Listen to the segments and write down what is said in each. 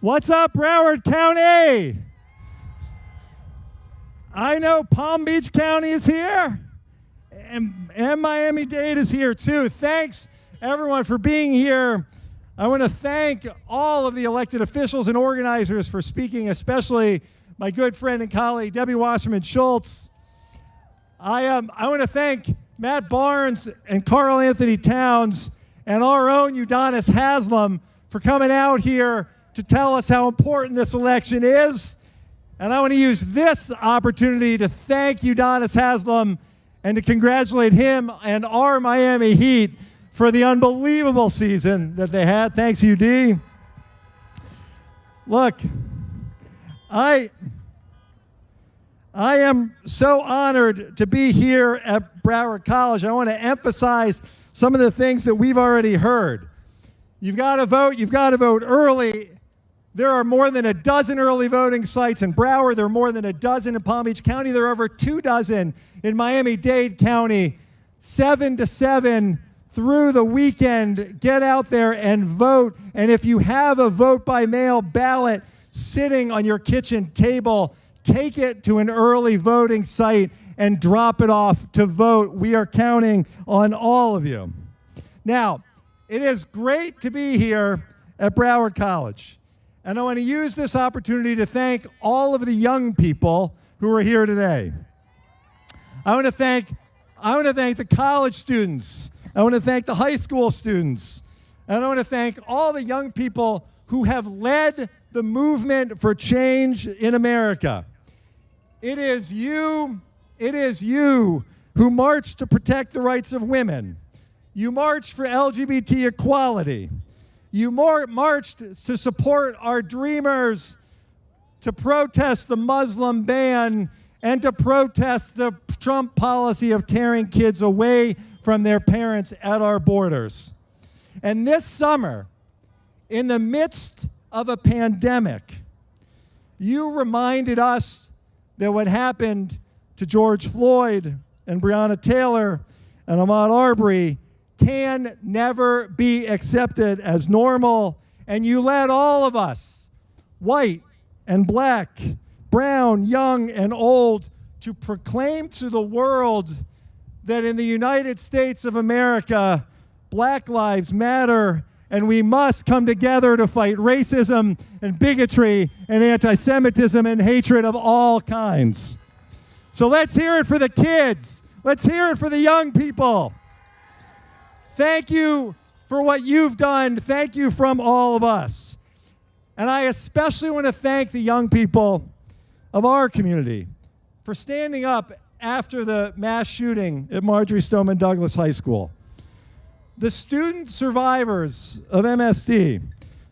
What's up, Broward County? I know Palm Beach County is here, and Miami-Dade is here too. Thanks, everyone, for being here. I want to thank all of the elected officials and organizers for speaking, especially my good friend and colleague, Debbie Wasserman Schultz. I want to thank Matt Barnes and Carl Anthony Towns and our own Udonis Haslam for coming out here to tell us how important this election is. And I want to use this opportunity to thank Udonis Haslam and to congratulate him and our Miami Heat for the unbelievable season that they had. Thanks, UD. Look, I am so honored to be here at Broward College. I want to emphasize some of the things that we've already heard. You've got to vote early. There are more than a dozen early voting sites in Broward. There are more than a dozen in Palm Beach County. There are over 24 in Miami-Dade County. 7 to 7 through the weekend. Get out there and vote. And if you have a vote-by-mail ballot sitting on your kitchen table, take it to an early voting site and drop it off to vote. We are counting on all of you. Now, it is great to be here at Broward College. And I want to use this opportunity to thank all of the young people who are here today. I want to thank the college students. I want to thank the high school students. And I want to thank all the young people who have led the movement for change in America. It is you who marched to protect the rights of women. You marched for LGBT equality. You marched to support our dreamers, to protest the Muslim ban, and to protest the Trump policy of tearing kids away from their parents at our borders. And this summer, in the midst of a pandemic, you reminded us that what happened to George Floyd and Breonna Taylor and Ahmaud Arbery can never be accepted as normal, and you led all of us, white and black, brown, young and old, to proclaim to the world that in the United States of America, Black lives matter, and we must come together to fight racism and bigotry and anti-Semitism and hatred of all kinds. So let's hear it for the kids. Let's hear it for the young people. Thank you for what you've done. Thank you from all of us. And I especially want to thank the young people of our community for standing up after the mass shooting at Marjorie Stoneman Douglas High School. The student survivors of MSD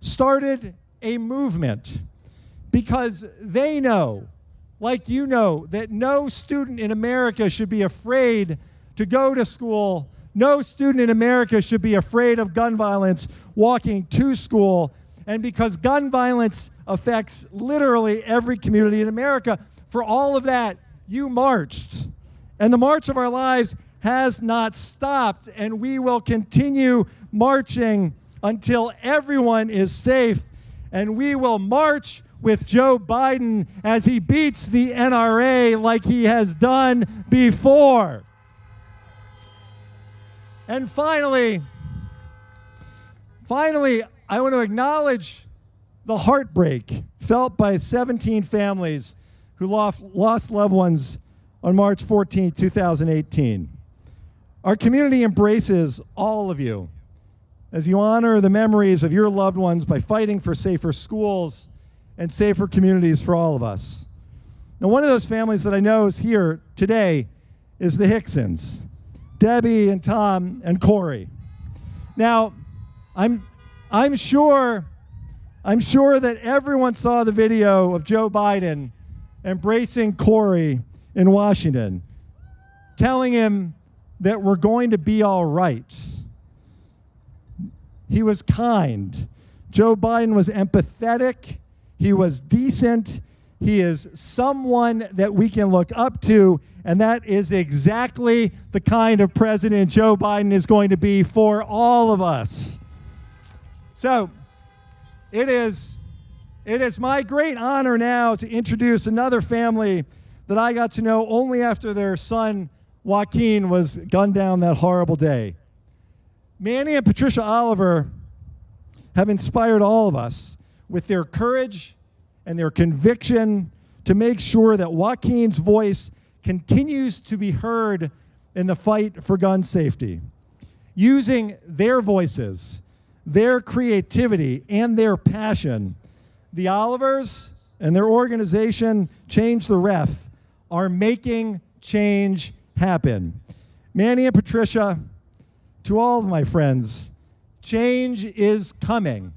started a movement because they know, like you know, that no student in America should be afraid to go to school. No student in America should be afraid of gun violence walking to school. And because gun violence affects literally every community in America, for all of that, you marched. And the march of our lives has not stopped, and we will continue marching until everyone is safe. And we will march with Joe Biden as he beats the NRA like he has done before. And finally, I want to acknowledge the heartbreak felt by 17 families who lost loved ones on March 14, 2018. Our community embraces all of you as you honor the memories of your loved ones by fighting for safer schools and safer communities for all of us. Now, one of those families that I know is here today is the Hicksons. Debbie and Tom and Corey. Now, I'm sure that everyone saw the video of Joe Biden embracing Corey in Washington, telling him that we're going to be all right. He was kind. Joe Biden was empathetic. He was decent. He is someone that we can look up to, and that is exactly the kind of president Joe Biden is going to be for all of us. So it is It is my great honor now to introduce another family that I got to know only after their son, Joaquin, was gunned down that horrible day. Manny and Patricia Oliver have inspired all of us with their courage and their conviction to make sure that Joaquin's voice continues to be heard in the fight for gun safety. Using their voices, their creativity, and their passion, the Olivers and their organization, Change the Ref, are making change happen. Manny and Patricia, to all of my friends, change is coming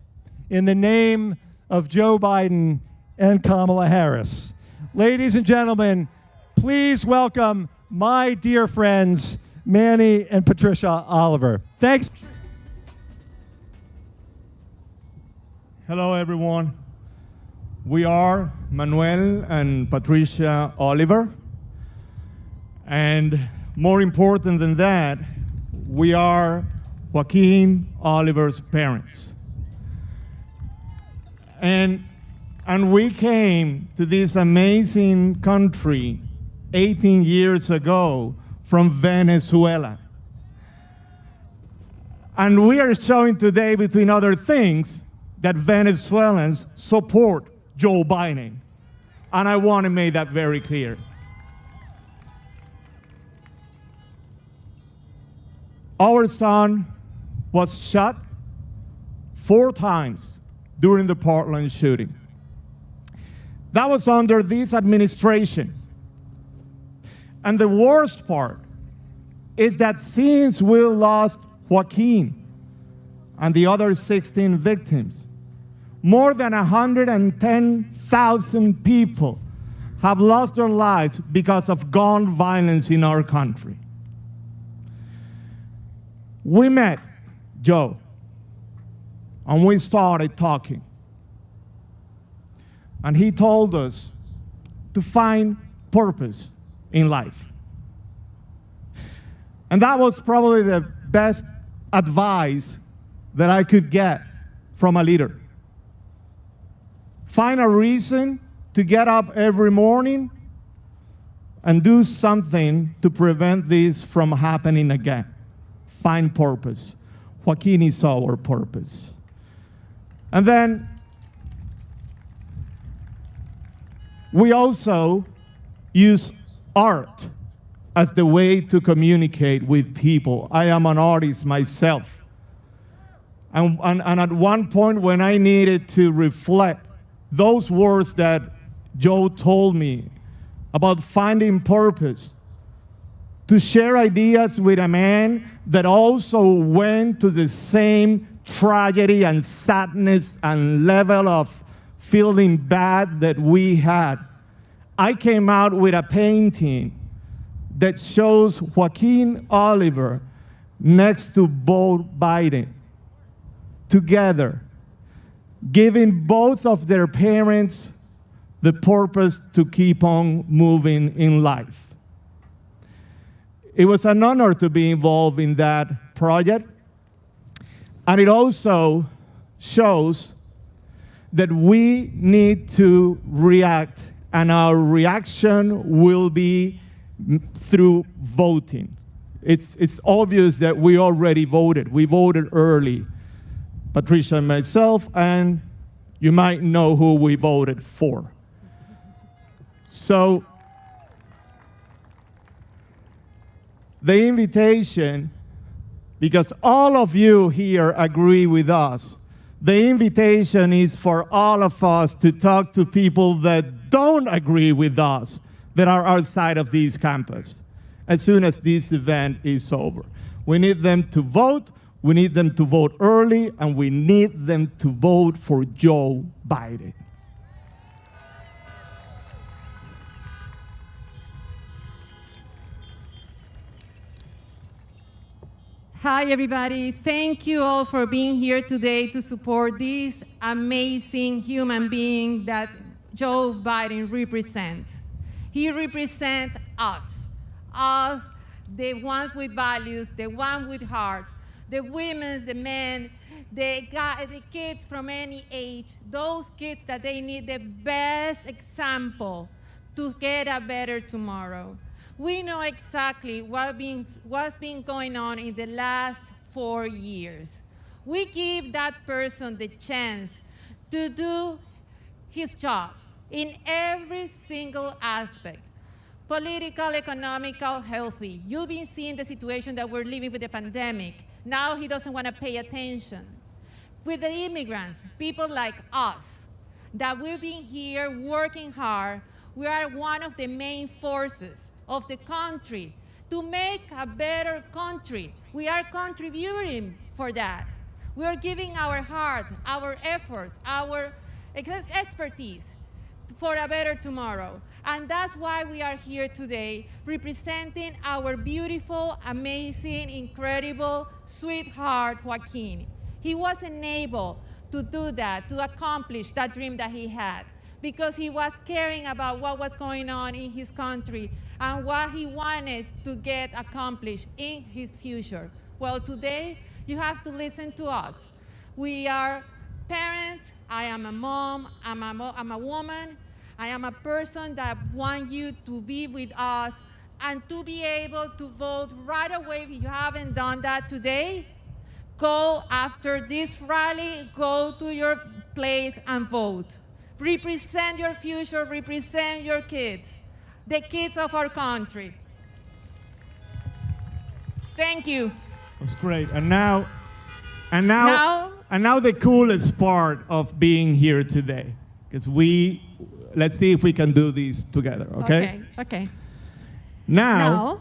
in the name of Joe Biden and Kamala Harris. Ladies and gentlemen, please welcome my dear friends, Manny and Patricia Oliver. Thanks. Hello, everyone. We are Manuel and Patricia Oliver. And more important than that, we are Joaquin Oliver's parents. And we came to this amazing country 18 years ago from Venezuela. And we are showing today, between other things, that Venezuelans support Joe Biden. And I want to make that very clear. Our son was shot 4 times during the Portland shooting. That was under this administration. And the worst part is that since we lost Joaquin and the other 16 victims, more than 110,000 people have lost their lives because of gun violence in our country. We met Joe, and we started talking. And he told us to find purpose in life. And that was probably the best advice that I could get from a leader. Find a reason to get up every morning and do something to prevent this from happening again. Find purpose. Joaquin is our purpose. And then we also use art as the way to communicate with people. I am an artist myself. And at one point when I needed to reflect those words that Joe told me about finding purpose, to share ideas with a man that also went to the same tragedy and sadness and level of feeling bad that we had, I came out with a painting that shows Joaquin Oliver next to Joe Biden, together, giving both of their parents the purpose to keep on moving in life. It was an honor to be involved in that project, and it also shows that we need to react, and our reaction will be through voting. It's obvious that we already voted. We voted early, Patricia and myself, and you might know who we voted for. So the invitation, because all of you here agree with us, the invitation is for all of us to talk to people that don't agree with us, that are outside of this campus, as soon as this event is over. We need them to vote, we need them to vote early, and we need them to vote for Joe Biden. Hi, everybody. Thank you all for being here today to support this amazing human being that Joe Biden represents. He represents us, the ones with values, the ones with heart, the women, the men, the kids from any age, those kids that they need the best example to get a better tomorrow. We know exactly what's been going on in the last 4 years. We give that person the chance to do his job in every single aspect. Political, economical, healthy. You've been seeing the situation that we're living with the pandemic. Now he doesn't want to pay attention. With the immigrants, people like us, that we've been here working hard, we are one of the main forces of the country to make a better country. We are contributing for that. We are giving our heart, our efforts, our expertise for a better tomorrow. And that's why we are here today, representing our beautiful, amazing, incredible, sweetheart, Joaquin. He wasn't able to do that, to accomplish that dream that he had, because he was caring about what was going on in his country and what he wanted to get accomplished in his future. Well, today, you have to listen to us. We are parents. I am a mom. I'm a woman. I am a person that wants you to be with us and to be able to vote right away. If you haven't done that today, go after this rally, go to your place and vote. Represent your future, represent your kids, the kids of our country. Thank you. That's great. And now the coolest part of being here today, because let's see if we can do this together, okay? Okay. Now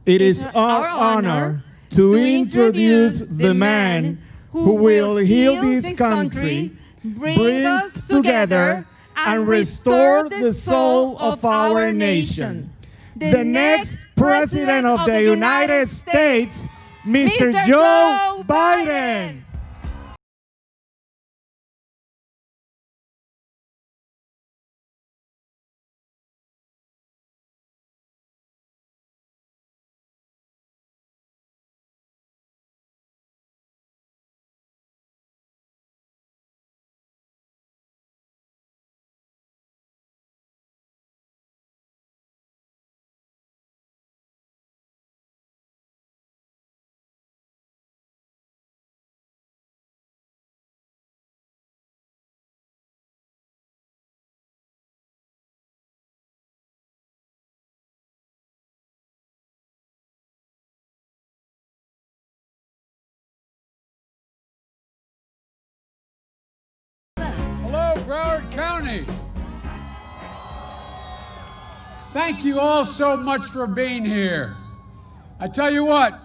it is our honor to introduce the man who will heal this country, bring us together, and restore the soul of our nation. The next President of the United States, Mr. Joe Biden. Hello, Broward County. Thank you all so much for being here. I tell you what,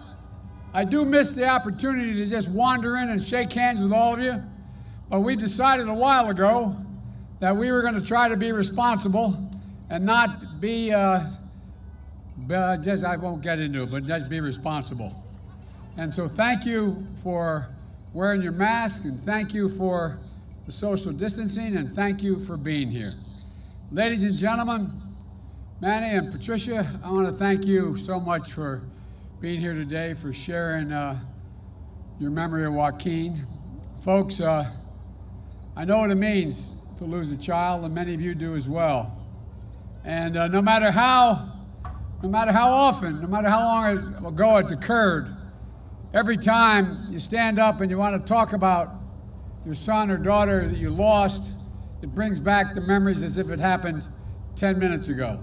I do miss the opportunity to just wander in and shake hands with all of you, but we decided a while ago that we were going to try to be responsible and not be, I won't get into it, but just be responsible. And so thank you for wearing your mask, and thank you for the social distancing, and thank you for being here. Ladies and gentlemen, Manny and Patricia, I want to thank you so much for being here today, for sharing your memory of Joaquin. Folks, I know what it means to lose a child, and many of you do as well. And no matter how often, no matter how long ago it's occurred, every time you stand up and you want to talk about your son or daughter that you lost, it brings back the memories as if it happened 10 minutes ago.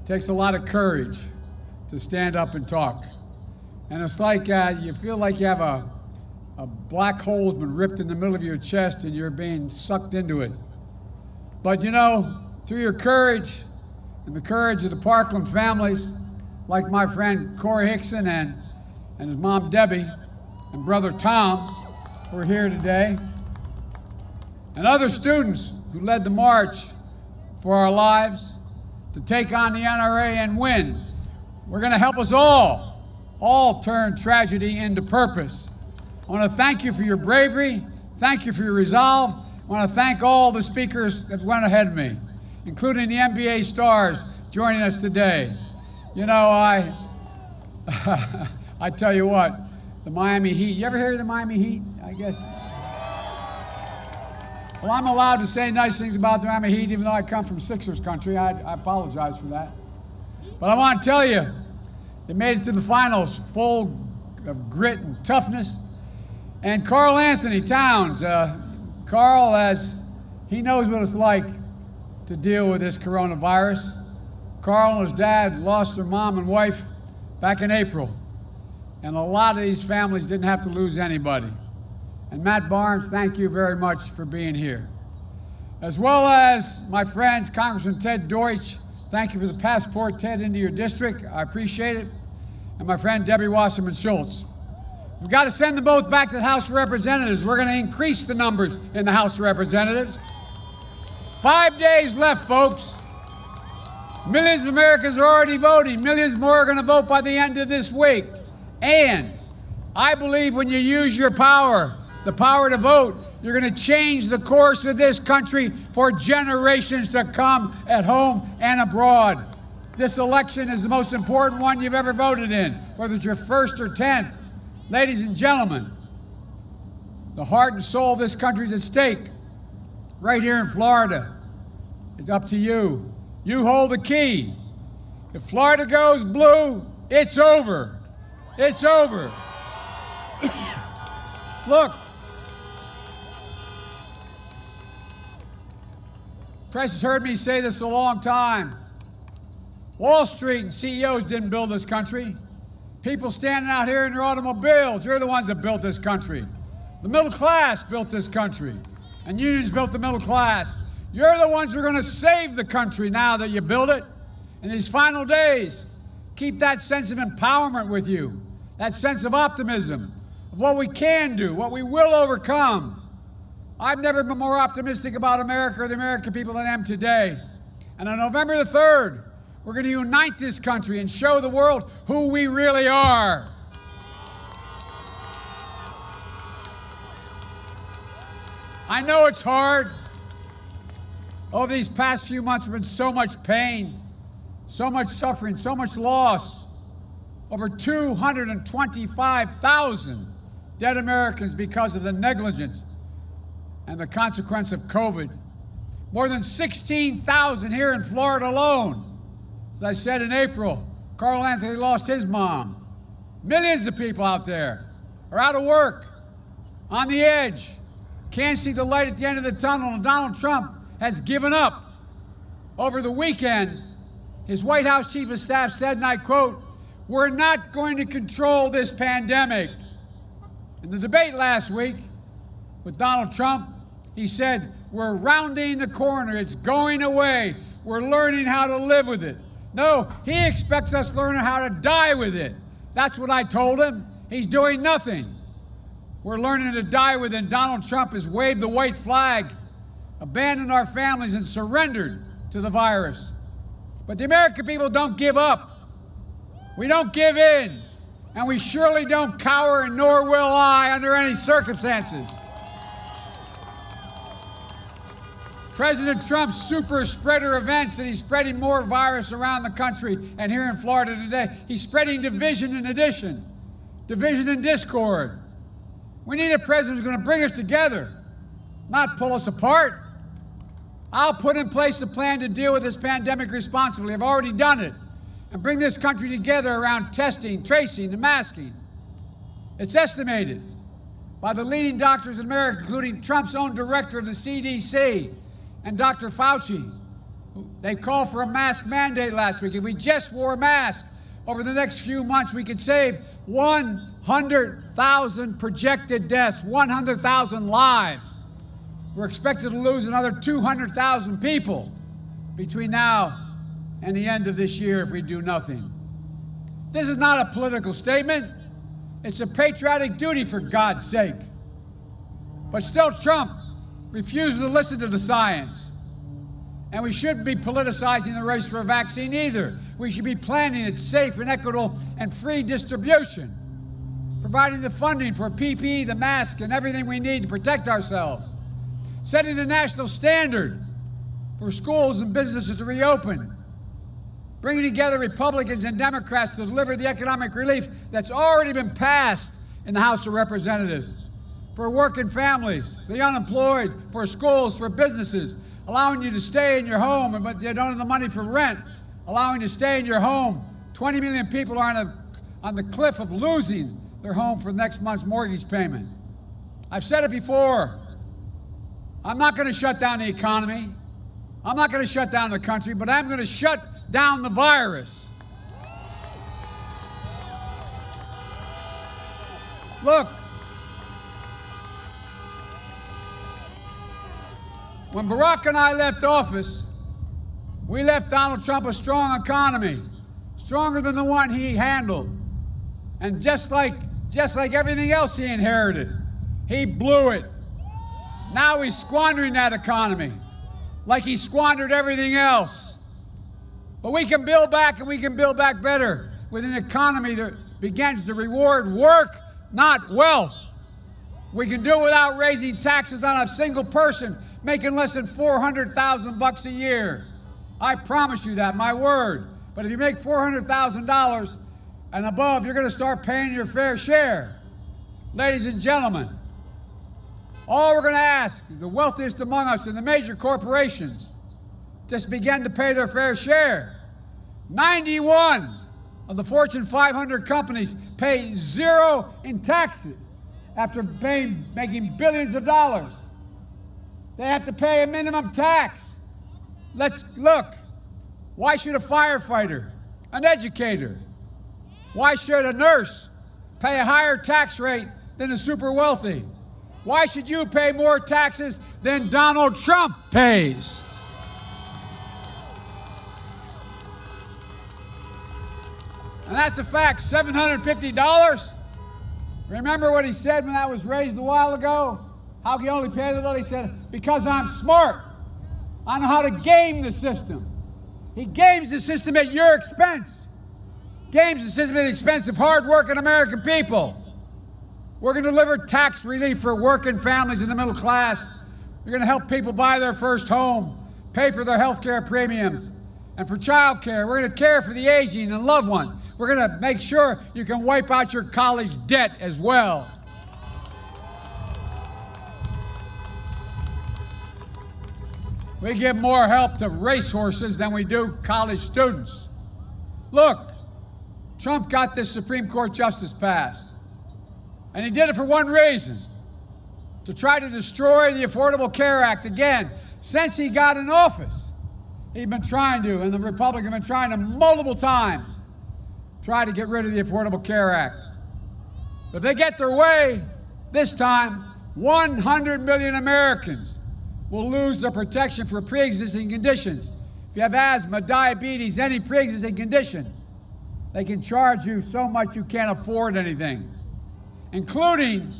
It takes a lot of courage to stand up and talk. And it's like you feel like you have a black hole has been ripped in the middle of your chest and you're being sucked into it. But you know, through your courage and the courage of the Parkland families, like my friend Corey Hickson and his mom Debbie and brother Tom, who are here today, and other students who led the march for our lives to take on the NRA and win. We're going to help us all turn tragedy into purpose. I want to thank you for your bravery. Thank you for your resolve. I want to thank all the speakers that went ahead of me, including the NBA stars joining us today. You know, I tell you what, the Miami Heat, you ever hear of the Miami Heat? I guess. Well, I'm allowed to say nice things about the Miami Heat, even though I come from Sixers country. I apologize for that. But I want to tell you, they made it to the finals full of grit and toughness. And Karl Anthony Towns, Karl, as he knows what it's like to deal with this coronavirus. Karl and his dad lost their mom and wife back in April. And a lot of these families didn't have to lose anybody. And Matt Barnes, thank you very much for being here. As well as my friends, Congressman Ted Deutsch, thank you for the passport, Ted, into your district. I appreciate it. And my friend Debbie Wasserman Schultz. We've got to send them both back to the House of Representatives. We're going to increase the numbers in the House of Representatives. 5 days left, folks. Millions of Americans are already voting. Millions more are going to vote by the end of this week. And I believe when you use your power, the power to vote, you're going to change the course of this country for generations to come at home and abroad. This election is the most important one you've ever voted in, whether it's your first or 10th. Ladies and gentlemen, the heart and soul of this country is at stake. Right here in Florida, it's up to you. You hold the key. If Florida goes blue, it's over. It's over. Look, press has heard me say this a long time. Wall Street and CEOs didn't build this country. People standing out here in their automobiles, you're the ones that built this country. The middle class built this country, and unions built the middle class. You're the ones who are going to save the country now that you build it. In these final days, keep that sense of empowerment with you, that sense of optimism, of what we can do, what we will overcome. I've never been more optimistic about America or the American people than I am today. And on November the 3rd, we're going to unite this country and show the world who we really are. I know it's hard. Over these past few months, there's been so much pain, so much suffering, so much loss. Over 225,000 dead Americans because of the negligence and the consequence of COVID. More than 16,000 here in Florida alone. As I said in April, Karl Anthony lost his mom. Millions of people out there are out of work, on the edge, can't see the light at the end of the tunnel, and Donald Trump has given up. Over the weekend, his White House Chief of Staff said, and I quote, "We're not going to control this pandemic." In the debate last week with Donald Trump, he said, "We're rounding the corner. It's going away. We're learning how to live with it." No, he expects us to learn how to die with it. That's what I told him. He's doing nothing. We're learning to die with it. Donald Trump has waved the white flag, abandoned our families, and surrendered to the virus. But the American people don't give up. We don't give in. And we surely don't cower, and nor will I under any circumstances. President Trump's super spreader events, and he's spreading more virus around the country and here in Florida today. He's spreading division in addition, division and discord. We need a president who's going to bring us together, not pull us apart. I'll put in place a plan to deal with this pandemic responsibly. I've already done it. And bring this country together around testing, tracing, and masking. It's estimated by the leading doctors in America, including Trump's own director of the CDC and Dr. Fauci. They called for a mask mandate last week. If we just wore a mask over the next few months, we could save 100,000 projected deaths, 100,000 lives. We're expected to lose another 200,000 people between now and the end of this year if we do nothing. This is not a political statement. It's a patriotic duty, for God's sake. But still, Trump refuses to listen to the science. And we shouldn't be politicizing the race for a vaccine either. We should be planning its safe and equitable and free distribution, providing the funding for PPE, the mask, and everything we need to protect ourselves, setting a national standard for schools and businesses to reopen, bringing together Republicans and Democrats to deliver the economic relief that's already been passed in the House of Representatives, for working families, the unemployed, for schools, for businesses, allowing you to stay in your home, but you don't have the money for rent, allowing you to stay in your home. 20 million people are on the cliff of losing their home for next month's mortgage payment. I've said it before. I'm not going to shut down the economy. I'm not going to shut down the country, but I'm going to shut down the virus. Look, when Barack and I left office, we left Donald Trump a strong economy, stronger than the one he handled. And just like everything else he inherited, he blew it. Now he's squandering that economy like he squandered everything else. But we can build back, and we can build back better with an economy that begins to reward work, not wealth. We can do it without raising taxes on a single person making less than $400,000 a year. I promise you that, my word. But if you make $400,000 and above, you're going to start paying your fair share. Ladies and gentlemen, all we're going to ask is the wealthiest among us and the major corporations just begin to pay their fair share. 91 of the Fortune 500 companies pay zero in taxes after making billions of dollars. They have to pay a minimum tax. Let's look. Why should a firefighter, an educator, why should a nurse pay a higher tax rate than the super wealthy? Why should you pay more taxes than Donald Trump pays? And that's a fact, $750. Remember what he said when that was raised a while ago? How he only paid a little? He said, because I'm smart. I know how to game the system. He games the system at your expense. Games the system at the expense of hard-working American people. We're going to deliver tax relief for working families in the middle class. We're going to help people buy their first home, pay for their health care premiums, and for child care. We're going to care for the aging and loved ones. We're going to make sure you can wipe out your college debt as well. We give more help to racehorses than we do college students. Look, Trump got this Supreme Court justice passed. And he did it for one reason, to try to destroy the Affordable Care Act again. Since he got in office, he's been trying to, and the Republicans have been trying to multiple times, try to get rid of the Affordable Care Act. But if they get their way, this time, 100 million Americans will lose their protection for pre-existing conditions. If you have asthma, diabetes, any pre-existing condition, they can charge you so much you can't afford anything, including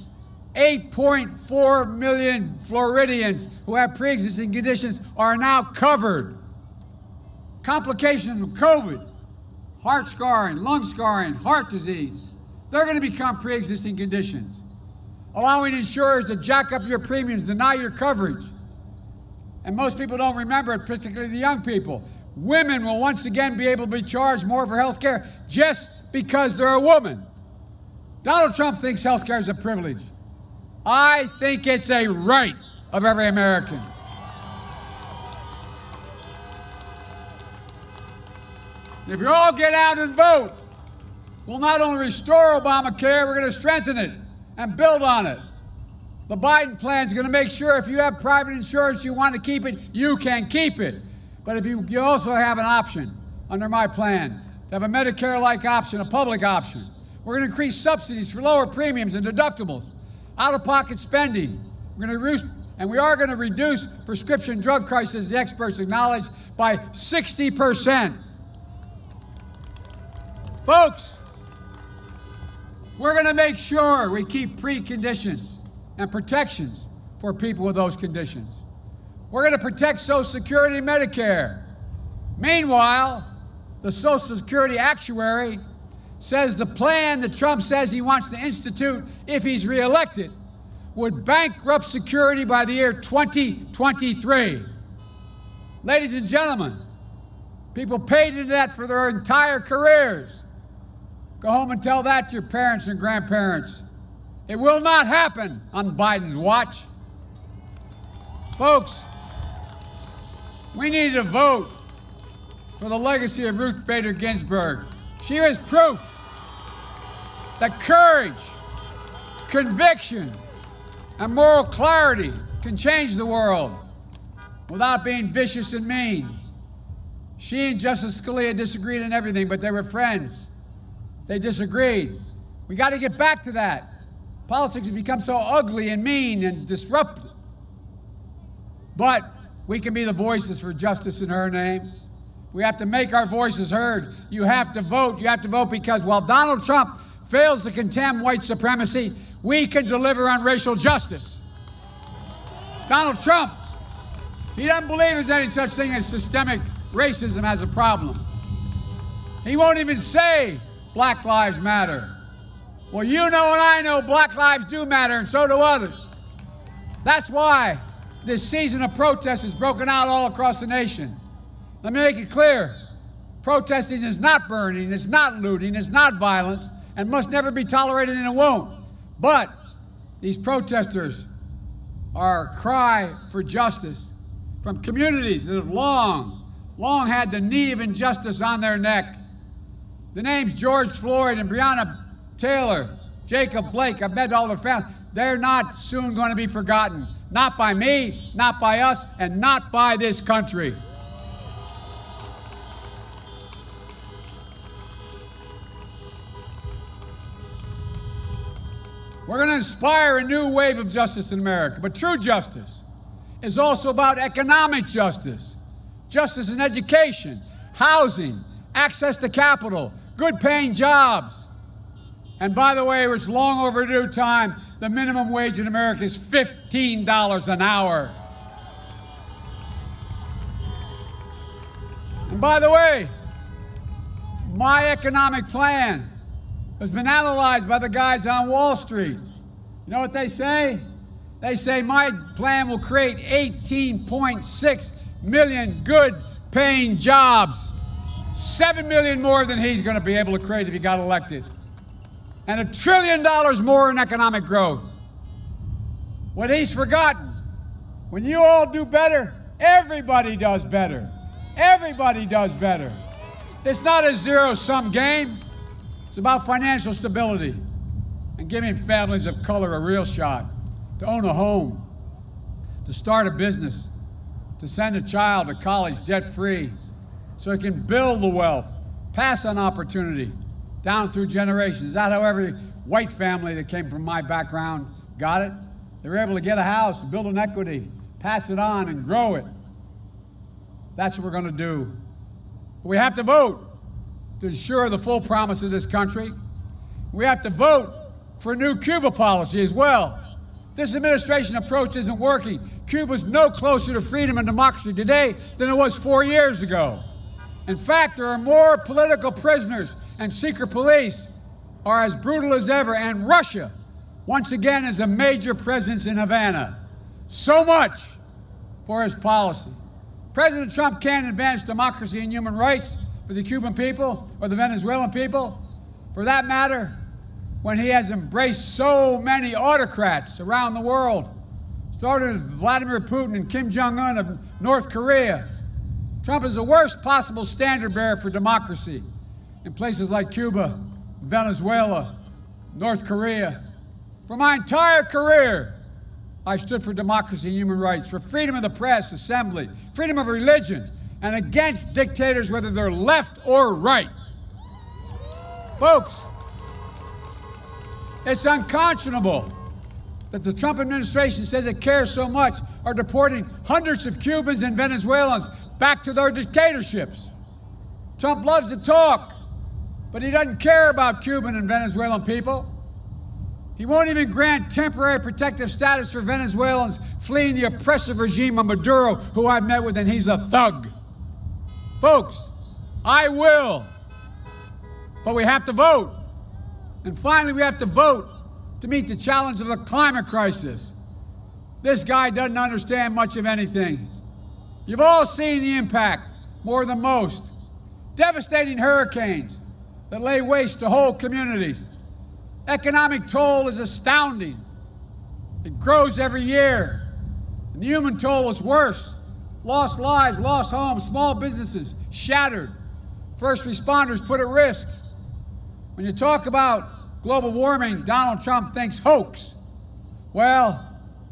8.4 million Floridians who have pre-existing conditions are now covered. Complications from COVID, heart scarring, lung scarring, heart disease, they're going to become pre-existing conditions, allowing insurers to jack up your premiums, deny your coverage. And most people don't remember it, particularly the young people. Women will once again be able to be charged more for health care just because they're a woman. Donald Trump thinks health care is a privilege. I think it's a right of every American. If you all get out and vote, we'll not only restore Obamacare, we're going to strengthen it and build on it. The Biden plan is going to make sure if you have private insurance, you want to keep it, you can keep it. But if you also have an option under my plan to have a Medicare-like option, a public option. We're going to increase subsidies for lower premiums and deductibles, out-of-pocket spending. We're going to reduce, and we are going to reduce prescription drug prices, the experts acknowledge, by 60%. Folks, we're going to make sure we keep preconditions and protections for people with those conditions. We're going to protect Social Security and Medicare. Meanwhile, the Social Security actuary says the plan that Trump says he wants to institute if he's reelected would bankrupt security by the year 2023. Ladies and gentlemen, people paid into that for their entire careers. Go home and tell that to your parents and grandparents It will not happen on Biden's watch. Folks, we need to vote for the legacy of Ruth Bader Ginsburg. She is proof that courage, conviction, and moral clarity can change the world without being vicious and mean. She and Justice Scalia disagreed on everything, but they were friends. They disagreed. We got to get back to that. Politics has become so ugly and mean and disruptive. But we can be the voices for justice in her name. We have to make our voices heard. You have to vote. You have to vote because while Donald Trump fails to condemn white supremacy, we can deliver on racial justice. Donald Trump, he doesn't believe there's any such thing as systemic racism as a problem. He won't even say Black Lives Matter. Well, you know and I know Black lives do matter, and so do others. That's why this season of protest has broken out all across the nation. Let me make it clear. Protesting is not burning, it's not looting, it's not violence, and must never be tolerated, and it won't. But these protesters are a cry for justice from communities that have long had the knee of injustice on their neck. The names George Floyd and Breonna Taylor, Jacob Blake, I've met all their families. They're not soon going to be forgotten. Not by me, not by us, and not by this country. We're going to inspire a new wave of justice in America. But true justice is also about economic justice. Justice in education, housing, access to capital, good paying jobs. And by the way, it's long overdue time. The minimum wage in America is $15 an hour. And by the way, my economic plan has been analyzed by the guys on Wall Street. You know what they say? They say my plan will create 18.6 million good paying jobs. 7 million more than he's going to be able to create if he got elected. And $1 trillion more in economic growth. What he's forgotten, when you all do better, everybody does better. Everybody does better. It's not a zero-sum game. It's about financial stability and giving families of color a real shot to own a home, to start a business, to send a child to college debt-free so it can build the wealth, pass on opportunity down through generations. Is that how every white family that came from my background got it? They were able to get a house, build an equity, pass it on, and grow it. That's what we're going to do. But we have to vote to ensure the full promise of this country. We have to vote for a new Cuba policy as well. This administration approach isn't working. Cuba's no closer to freedom and democracy today than it was 4 years ago. In fact, there are more political prisoners, and secret police are as brutal as ever, and Russia, once again, is a major presence in Havana. So much for his policy. President Trump can't advance democracy and human rights for the Cuban people or the Venezuelan people, for that matter, when he has embraced so many autocrats around the world, starting with Vladimir Putin and Kim Jong-un of North Korea. Trump is the worst possible standard bearer for democracy in places like Cuba, Venezuela, North Korea. For my entire career, I stood for democracy and human rights, for freedom of the press, assembly, freedom of religion, and against dictators, whether they're left or right. Folks, it's unconscionable that the Trump administration says it cares so much are deporting hundreds of Cubans and Venezuelans back to their dictatorships. Trump loves to talk, but he doesn't care about Cuban and Venezuelan people. He won't even grant temporary protective status for Venezuelans fleeing the oppressive regime of Maduro, who I've met with, and he's a thug. Folks, I will, but we have to vote. And finally, we have to vote to meet the challenge of the climate crisis. This guy doesn't understand much of anything. You've all seen the impact, more than most. Devastating hurricanes that lay waste to whole communities. Economic toll is astounding. It grows every year. And the human toll is worse. Lost lives, lost homes, small businesses shattered. First responders put at risk. When you talk about global warming, Donald Trump thinks hoax. Well,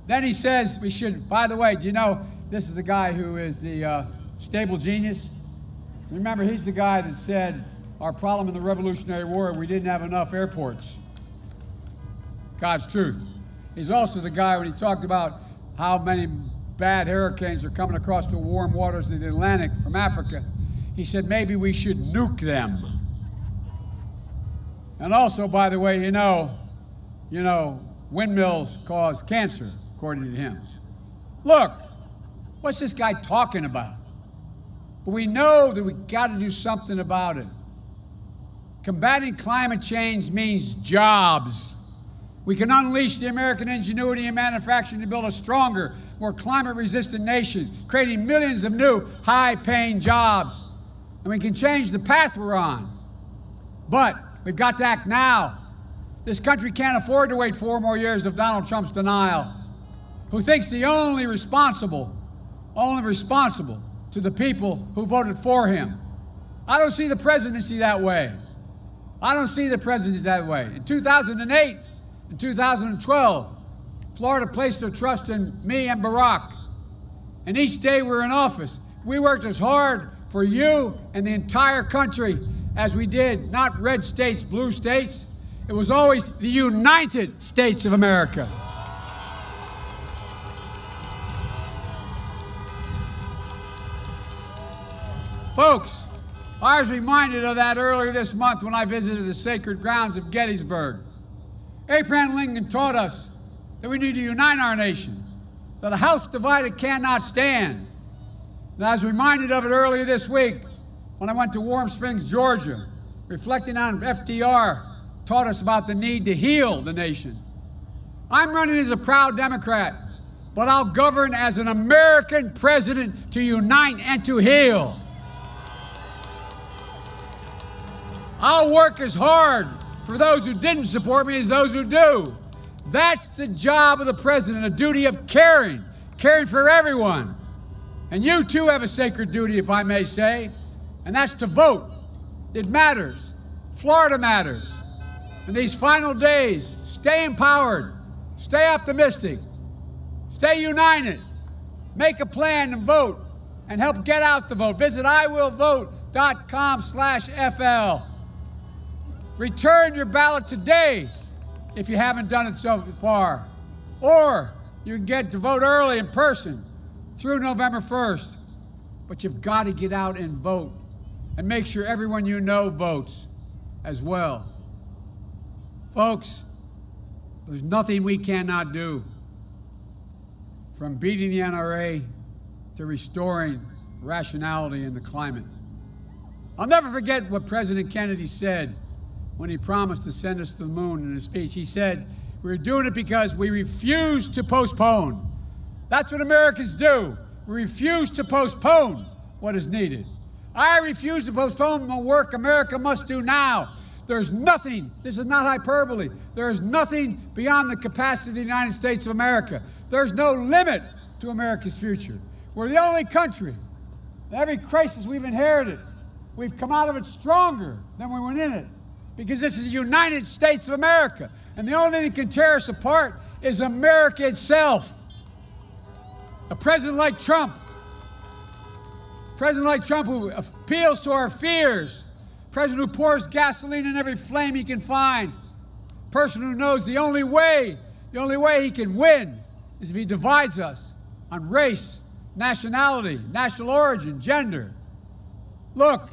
then he says we should, by the way, do you know this is the guy who is the stable genius? Remember, he's the guy that said our problem in the Revolutionary War, we didn't have enough airports. God's truth. He's also the guy when he talked about how many bad hurricanes are coming across the warm waters of the Atlantic from Africa. He said maybe we should nuke them. And also, by the way, you know, windmills cause cancer, according to him. Look, what's this guy talking about? But we know that we've got to do something about it. Combating climate change means jobs. We can unleash the American ingenuity and manufacturing to build a stronger, more climate-resistant nation, creating millions of new, high-paying jobs. And we can change the path we're on. But we've got to act now. This country can't afford to wait 4 more years of Donald Trump's denial, who thinks the only responsible to the people who voted for him. I don't see the presidency that way. I don't see the presidency that way. In 2008, in 2012, Florida placed their trust in me and Barack. And each day we were in office, we worked as hard for you and the entire country as we did, not red states, blue states. It was always the United States of America. Folks, I was reminded of that earlier this month when I visited the sacred grounds of Gettysburg. Abraham Lincoln taught us that we need to unite our nation, that a house divided cannot stand. And I was reminded of it earlier this week when I went to Warm Springs, Georgia, reflecting on FDR taught us about the need to heal the nation. I'm running as a proud Democrat, but I'll govern as an American president to unite and to heal. I'll work as hard for those who didn't support me as those who do. That's the job of the president, a duty of caring for everyone. And you too have a sacred duty, if I may say, and that's to vote. It matters. Florida matters. In these final days, stay empowered, stay optimistic, stay united, make a plan and vote, and help get out the vote. Visit iwillvote.com/FL. Return your ballot today if you haven't done it so far. Or you can get to vote early in person through November 1st. But you've got to get out and vote and make sure everyone you know votes as well. Folks, there's nothing we cannot do, from beating the NRA to restoring rationality in the climate. I'll never forget what President Kennedy said when he promised to send us to the moon in his speech. He said, we're doing it because we refuse to postpone. That's what Americans do. We refuse to postpone what is needed. I refuse to postpone the work America must do now. There's nothing, this is not hyperbole, there is nothing beyond the capacity of the United States of America. There's no limit to America's future. We're the only country, every crisis we've inherited, we've come out of it stronger than we went in it. Because this is the United States of America. And the only thing that can tear us apart is America itself. A president like Trump who appeals to our fears, a president who pours gasoline in every flame he can find, a person who knows the only way he can win is if he divides us on race, nationality, national origin, gender. Look,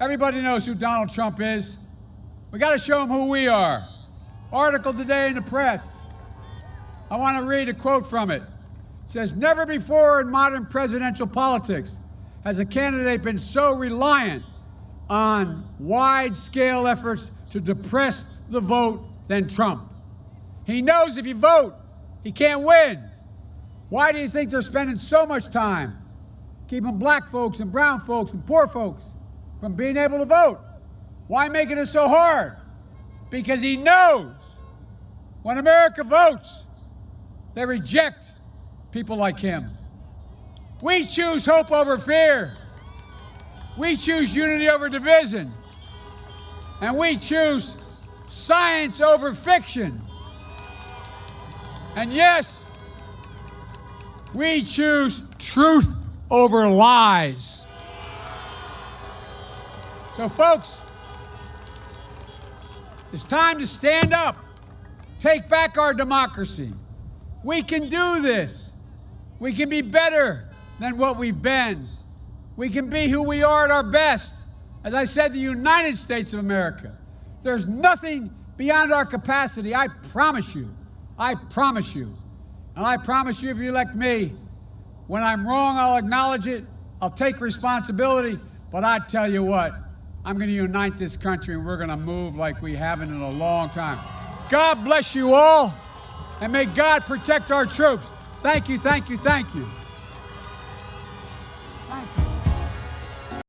everybody knows who Donald Trump is. We got to show them who we are. Article today in the press. I want to read a quote from it. It says, never before in modern presidential politics has a candidate been so reliant on wide-scale efforts to depress the vote than Trump. He knows if you vote, he can't win. Why do you think they're spending so much time keeping black folks and brown folks and poor folks from being able to vote? Why making it so hard? because he knows when America votes, they reject people like him. We choose hope over fear. We choose unity over division. And we choose science over fiction. And yes, we choose truth over lies. So folks, it's time to stand up, take back our democracy. We can do this. We can be better than what we've been. We can be who we are at our best. As I said, the United States of America. There's nothing beyond our capacity, I promise you. I promise you. And I promise you, if you elect me, when I'm wrong, I'll acknowledge it. I'll take responsibility. But I tell you what, I'm going to unite this country, and we're going to move like we haven't in a long time. God bless you all, and may God protect our troops. Thank you, thank you, thank you.